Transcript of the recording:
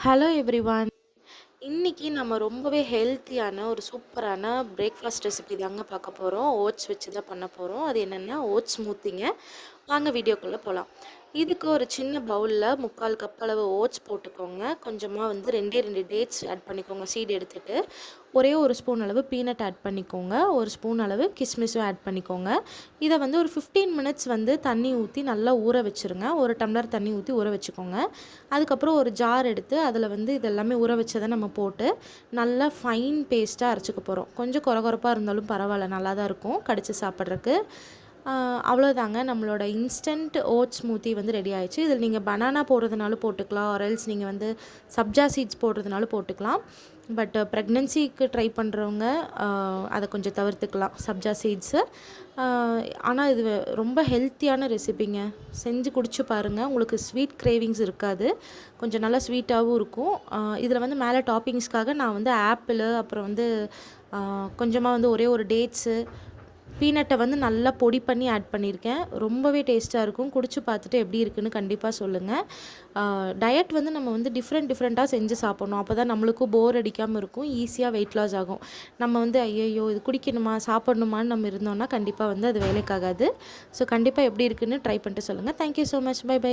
Hello everyone. இன்னைக்கு நம்ம ரொம்பவே ஹெல்த்தியான ஒரு சூப்பரான பிரேக்ஃபாஸ்ட் ரெசிபி தாங்க பார்க்க போகிறோம். ஓட்ஸ் வச்சு தான் பண்ண போகிறோம். அது என்னென்னா ஓட்ஸ் ஸ்மூத்திங்க. வாங்க வீடியோக்குள்ளே போகலாம். இதுக்கு ஒரு சின்ன பவுலில் 3/4 கப் அளவு ஓட்ஸ் போட்டுக்கோங்க. கொஞ்சமாக வந்து 2 டேட்ஸ் ஆட் பண்ணிக்கோங்க, சீடு எடுத்துட்டு. ஒரே ஒரு ஸ்பூன் அளவு பீனட் ஆட் பண்ணிக்கோங்க. ஒரு ஸ்பூன் அளவு கிஸ்மிஸும் ஆட் பண்ணிக்கோங்க. இதை வந்து ஒரு 15 மினிட்ஸ் வந்து தண்ணி ஊற்றி நல்லா ஊற வச்சுருங்க. ஒரு டம்ளர் தண்ணி ஊற்றி ஊற வச்சுக்கோங்க. அதுக்கப்புறம் ஒரு ஜார் எடுத்து அதில் வந்து இதெல்லாமே ஊற வச்சதை நம்ம போட்டு நல்லா ஃபைன் பேஸ்ட்டாக அரைச்சிக்க போகிறோம். கொஞ்சம் கொரகொரப்பாக இருந்தாலும் பரவாயில்ல, நல்லா தான் இருக்கும் கடிச்சு சாப்பிட்றதுக்கு. அவ்வளோதாங்க, நம்மளோட இன்ஸ்டன்ட் ஓட்ஸ் ஸ்மூத்தி வந்து ரெடி ஆயிடுச்சு. இதில் நீங்கள் பனானா போடுறதுனாலும் போட்டுக்கலாம், ஆரெல்ஸ் நீங்கள் வந்து சப்ஜா சீட்ஸ் போடுறதுனாலும் போட்டுக்கலாம். பட் ப்ரெக்னென்சிக்கு ட்ரை பண்ணுறவங்க அதை கொஞ்சம் தவிர்த்துக்கலாம், சப்ஜா சீட்ஸு. ஆனால் இது ரொம்ப ஹெல்த்தியான ரெசிபிங்க. செஞ்சு குடிச்சு பாருங்கள், உங்களுக்கு ஸ்வீட் கிரேவிங்ஸ் இருக்காது, கொஞ்சம் நல்லா ஸ்வீட்டாகவும் இருக்கும். இதில் வந்து மேலே டாப்பிங்ஸ்க்காக நான் வந்து ஆப்பிள், அப்புறம் வந்து கொஞ்சமாக வந்து ஒரே ஒரு டேட்ஸு, பீனட்டை வந்து நல்லா பொடி பண்ணி ஆட் பண்ணியிருக்கேன். ரொம்பவே டேஸ்ட்டாக இருக்கும். குடிச்சு பார்த்துட்டு எப்படி இருக்குன்னு கண்டிப்பாக சொல்லுங்கள். டயட் வந்து நம்ம வந்து டிஃப்ரெண்ட்டாக செஞ்சு சாப்பிட்ணும். அப்போ தான் நம்மளுக்கும் போர் அடிக்காமல் இருக்கும், ஈஸியாக வெயிட் லாஸ் ஆகும். நம்ம வந்து ஐயையோ இது குடிக்கணுமா சாப்பிட்ணுமான்னு நம்ம இருந்தோம்னா கண்டிப்பாக வந்து அது வேலைக்காகாது. ஸோ கண்டிப்பாக எப்படி இருக்குன்னு ட்ரை பண்ணிட்டு சொல்லுங்கள். Thank you so much. Bye by.